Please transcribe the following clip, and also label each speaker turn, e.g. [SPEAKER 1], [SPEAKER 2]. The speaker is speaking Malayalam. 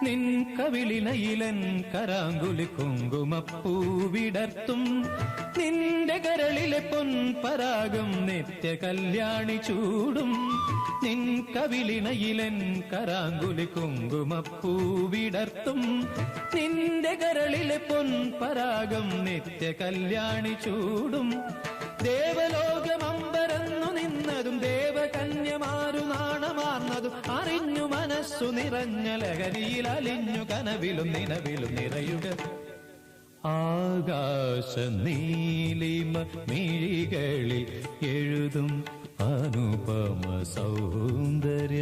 [SPEAKER 1] നിൻ കവിളിനയിലൻ കരാങ്കുലി കുങ്കുമപ്പൂവിടർത്തും നിന്റെ കരളിലെ പൊൻപരാഗം നിത്യ കല്യാണി ചൂടും നിൻ കവിളിനയിലൻ കരാങ്കുലി കുങ്കുമപ്പൂവിടർത്തും നിന്റെ കരളിലെ പൊൻപരാഗം നിത്യ കല്യാണി ചൂടും ദേവലോകമമ്പരന്നു നിന്നതും ദേവകന്യമാരു നാണമാർന്നതും അറിഞ്ഞു മനസ്സു നിറഞ്ഞ ലഹരിയിൽ അലിഞ്ഞു കനവിലും നിലവിലും നിറയുക ആകാശ നീലിമ മിഴികളിൽ എഴുതും അനുപമ സൗന്ദര്യ